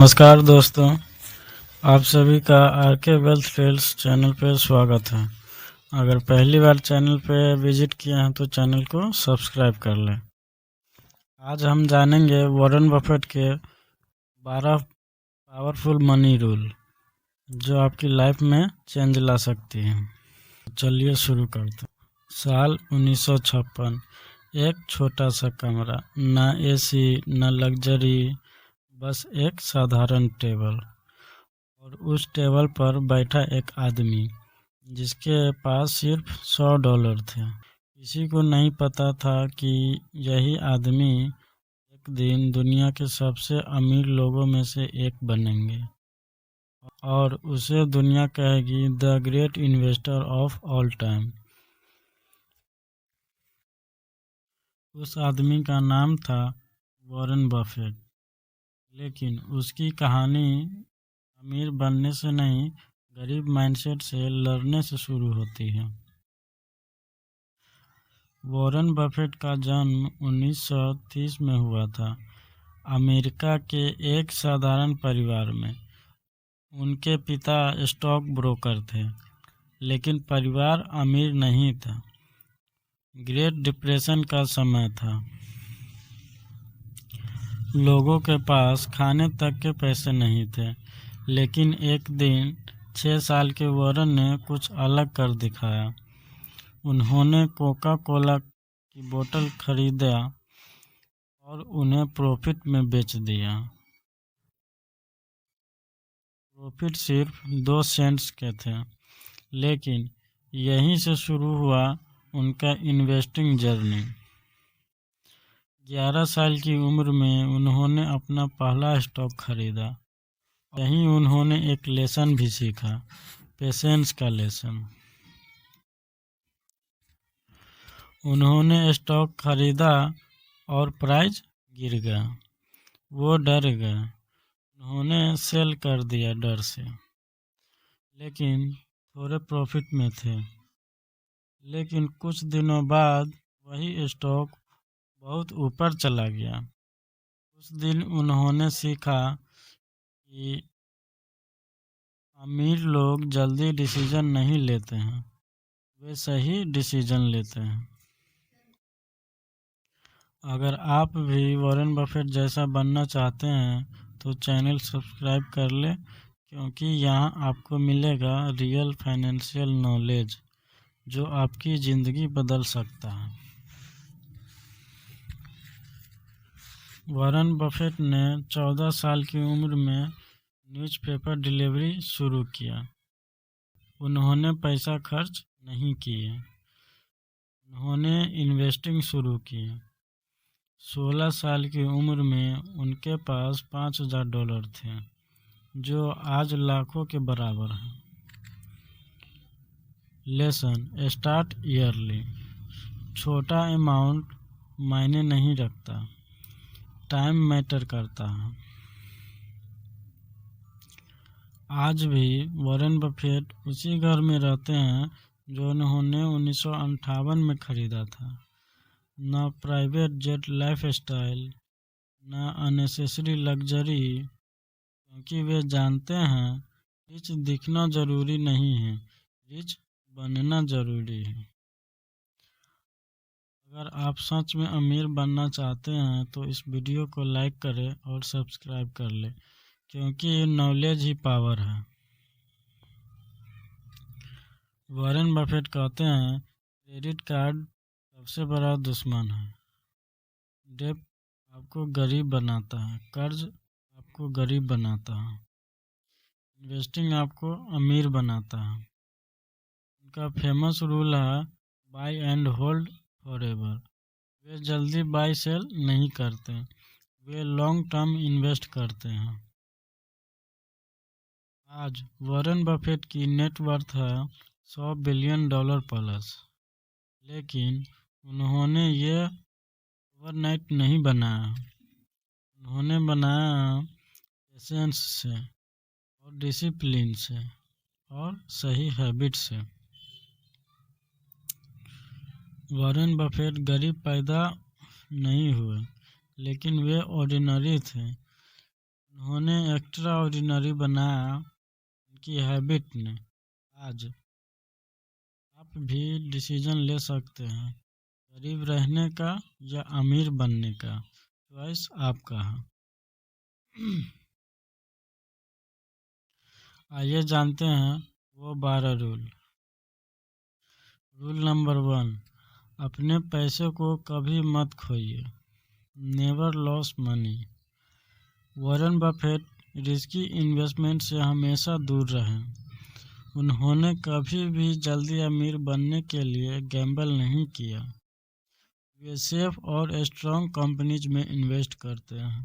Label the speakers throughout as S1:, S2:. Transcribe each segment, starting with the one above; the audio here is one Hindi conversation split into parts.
S1: नमस्कार दोस्तों, आप सभी का आरके वेल्थ टेल्स चैनल पर स्वागत है। अगर पहली बार चैनल पे विजिट किए हैं तो चैनल को सब्सक्राइब कर लें। आज हम जानेंगे वॉरेन बफेट के 12 पावरफुल मनी रूल जो आपकी लाइफ में चेंज ला सकती हैं। चलिए शुरू करते हैं। साल 1956। एक छोटा सा कमरा, ना एसी ना लग्जरी, बस एक साधारण टेबल और उस टेबल पर बैठा एक आदमी जिसके पास सिर्फ $100 थे। किसी को नहीं पता था कि यही आदमी एक दिन दुनिया के सबसे अमीर लोगों में से एक बनेंगे और उसे दुनिया कहेगी the great investor of all time. उस आदमी का नाम था वॉरेन बफेट, लेकिन उसकी कहानी अमीर बनने से नहीं, गरीब माइंडसेट से लड़ने से शुरू होती है। वॉरेन बफेट का जन्म 1930 में हुआ था, अमेरिका के एक साधारण परिवार में। उनके पिता स्टॉक ब्रोकर थे, लेकिन परिवार अमीर नहीं था। ग्रेट डिप्रेशन का समय था, लोगों के पास खाने तक के पैसे नहीं थे। लेकिन एक दिन 6 साल के वॉरेन ने कुछ अलग कर दिखाया। उन्होंने कोका कोला की बोतल खरीदा और उन्हें प्रॉफिट में बेच दिया। प्रॉफिट सिर्फ 2 सेंट्स के थे, लेकिन यहीं से शुरू हुआ उनका इन्वेस्टिंग जर्नी। 11 साल की उम्र में उन्होंने अपना पहला स्टॉक खरीदा। यहीं उन्होंने एक लेसन भी सीखा, पेशेंस का लेसन। उन्होंने स्टॉक खरीदा और प्राइस गिर गया। वो डर गए। उन्होंने सेल कर दिया डर से, लेकिन थोड़े प्रॉफिट में थे। लेकिन कुछ दिनों बाद वही स्टॉक बहुत ऊपर चला गया। उस दिन उन्होंने सीखा कि अमीर लोग जल्दी डिसीजन नहीं लेते हैं, वे सही डिसीजन लेते हैं। अगर आप भी वॉरेन बफेट जैसा बनना चाहते हैं तो चैनल सब्सक्राइब कर ले, क्योंकि यहाँ आपको मिलेगा रियल फाइनेंशियल नॉलेज जो आपकी ज़िंदगी बदल सकता है। वॉरेन बफेट ने 14 साल की उम्र में न्यूज़पेपर डिलीवरी शुरू किया। उन्होंने पैसा खर्च नहीं किए, उन्होंने इन्वेस्टिंग शुरू की। 16 साल की उम्र में उनके पास $5000 थे, जो आज लाखों के बराबर है। Lesson, start yearly. छोटा अमाउंट मायने नहीं रखता, टाइम मैटर करता है। आज भी वॉरेन बफेट उसी घर में रहते हैं जो उन्होंने 1958 में खरीदा था। न प्राइवेट जेट लाइफ स्टाइल, न अननेसेसरी लग्जरी, क्योंकि वे जानते हैं रिच दिखना जरूरी नहीं है, रिच बनना जरूरी है। अगर आप सच में अमीर बनना चाहते हैं तो इस वीडियो को लाइक करें और सब्सक्राइब कर लें, क्योंकि नॉलेज ही पावर है। वॉरेन बफेट कहते हैं क्रेडिट कार्ड सबसे बड़ा दुश्मन है। डेब्ट आपको गरीब बनाता है, कर्ज आपको गरीब बनाता है, इन्वेस्टिंग आपको अमीर बनाता है। उनका फेमस रूल है बाय एंड होल्ड फॉरएवर। वे जल्दी बाय सेल नहीं करते, वे लॉन्ग टर्म इन्वेस्ट करते हैं। आज वॉरेन बफेट की नेटवर्थ है $100 बिलियन प्लस, लेकिन उन्होंने ये ओवरनाइट नहीं बनाया। उन्होंने बनाया पेशेंस से और डिसिप्लिन से और सही हैबिट से। वॉरेन बफेट गरीब पैदा नहीं हुए, लेकिन वे ऑर्डिनरी थे। उन्होंने एक्स्ट्रा ऑर्डिनरी बनाया उनकी हैबिट ने। आज आप भी डिसीजन ले सकते हैं, गरीब रहने का या अमीर बनने का। चॉइस आपका है। आइए जानते हैं वो 12 रूल। रूल नंबर 1, अपने पैसे को कभी मत खोइए। Never lose money. Warren Buffett risky investment से हमेशा दूर रहें। उन्होंने कभी भी जल्दी अमीर बनने के लिए गैम्बल नहीं किया। वे सेफ और स्ट्रॉन्ग कंपनीज में इन्वेस्ट करते हैं,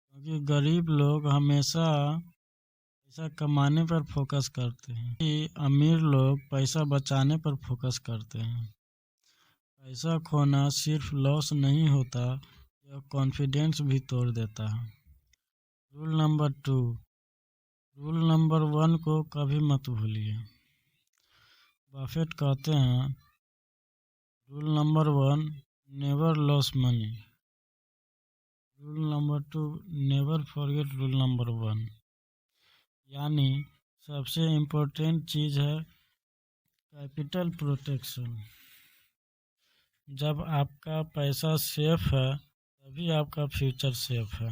S1: क्योंकि गरीब लोग हमेशा पैसा कमाने पर फोकस करते हैं कि अमीर लोग पैसा बचाने पर फोकस करते हैं। पैसा खोना सिर्फ लॉस नहीं होता, यह कॉन्फिडेंस भी तोड़ देता है। रूल नंबर 2, रूल नंबर 1 को कभी मत भूलिए। बफेट कहते हैं, rule number 1, never lose money. Rule number 2, never forget rule number 1। यानी सबसे इम्पोर्टेंट चीज़ है कैपिटल प्रोटेक्शन। जब आपका पैसा सेफ है तभी आपका फ्यूचर सेफ है।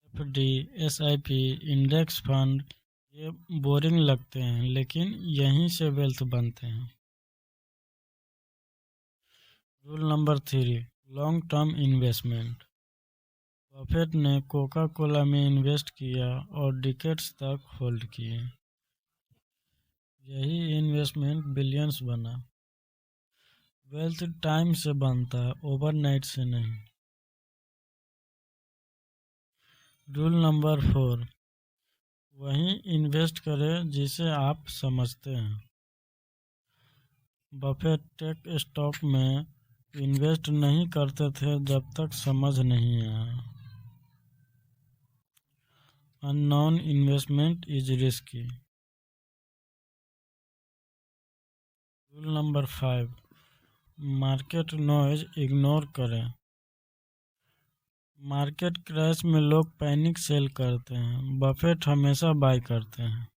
S1: एफडी, एसआईपी, इंडेक्स फंड ये बोरिंग लगते हैं, लेकिन यहीं से वेल्थ बनते हैं। Rule number 3, long term investment. Buffett ने कोका कोला में इन्वेस्ट किया और डिकेड्स तक होल्ड किए। यही इन्वेस्टमेंट बिलियंस बना। वेल्थ टाइम से बनता है, ओवरनाइट से नहीं। रूल नंबर 4, वहीं इन्वेस्ट करें जिसे आप समझते हैं। बफेट टेक स्टॉक में इन्वेस्ट नहीं करते थे जब तक समझ नहीं आया। Unknown investment is risky. Rule number 5, market noise ignore करें। मार्केट क्रैश में लोग पैनिक सेल करते हैं, बफेट हमेशा बाय करते हैं।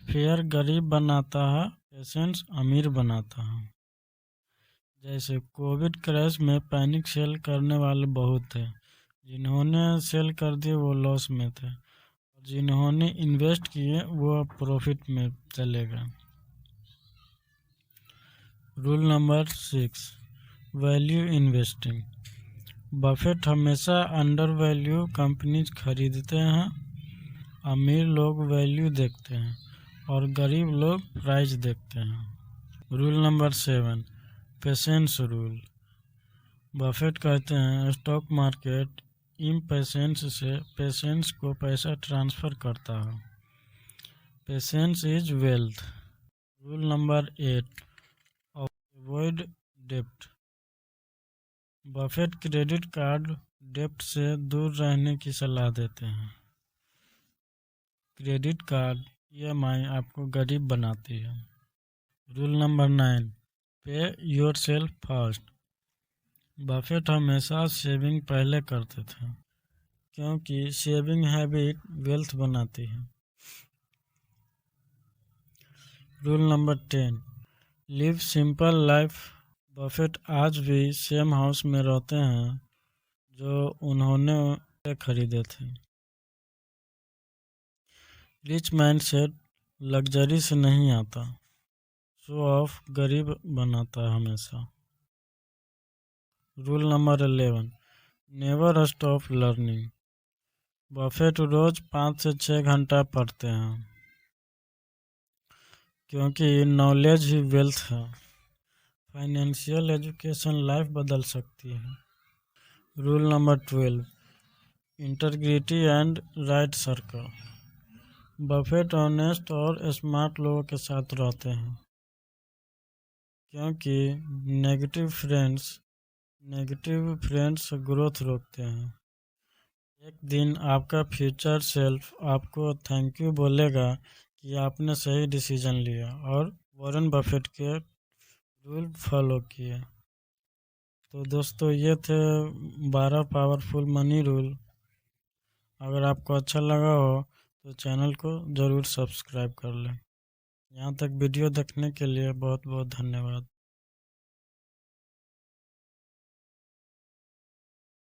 S1: फेयर गरीब बनाता है, पेशेंस अमीर बनाता है। जैसे कोविड क्रैश में पैनिक सेल करने वाले बहुत थे, जिन्होंने सेल कर दिए वो लॉस में थे, और जिन्होंने इन्वेस्ट किए वो प्रॉफिट में चले गए। Rule number 6, value investing. Buffett हमेशा अंडर वैल्यू कंपनीज खरीदते हैं। अमीर लोग वैल्यू देखते हैं और गरीब लोग प्राइस देखते हैं। Rule number 7, patience rule. Buffett कहते हैं, स्टॉक मार्केट इम्पेशेंस से पेशेंस को पैसा ट्रांसफ़र करता है। Patience is wealth. Rule number 8, avoid डेब्ट। बफेट क्रेडिट कार्ड डेब्ट से दूर रहने की सलाह देते हैं। क्रेडिट कार्ड ईएमआई आपको गरीब बनाती है। रूल नंबर 9, पे योरसेल्फ फर्स्ट। बफेट हमेशा सेविंग पहले करते थे, क्योंकि सेविंग हैबिट वेल्थ बनाती है। Rule number 10, live simple life. Buffett आज भी सेम हाउस में रहते हैं जो उन्होंने खरीदे थे। रिच माइंडसेट लग्जरी से नहीं आता, शो ऑफ गरीब बनाता है हमेशा। Rule number 11, never stop learning. Buffett रोज 5 से 6 घंटा पढ़ते हैं, क्योंकि नॉलेज ही वेल्थ है। फाइनेंशियल एजुकेशन लाइफ बदल सकती है। Rule number 12, integrity and right circle. Buffett honest और स्मार्ट लोगों के साथ रहते हैं, क्योंकि नेगेटिव फ्रेंड्स ग्रोथ रोकते हैं। एक दिन आपका फ्यूचर सेल्फ आपको थैंक यू बोलेगा कि आपने सही डिसीजन लिया और वॉरेन बफेट के रूल फॉलो किए। तो दोस्तों ये थे 12 पावरफुल मनी रूल। अगर आपको अच्छा लगा हो तो चैनल को ज़रूर सब्सक्राइब कर लें। यहाँ तक वीडियो देखने के लिए बहुत बहुत धन्यवाद।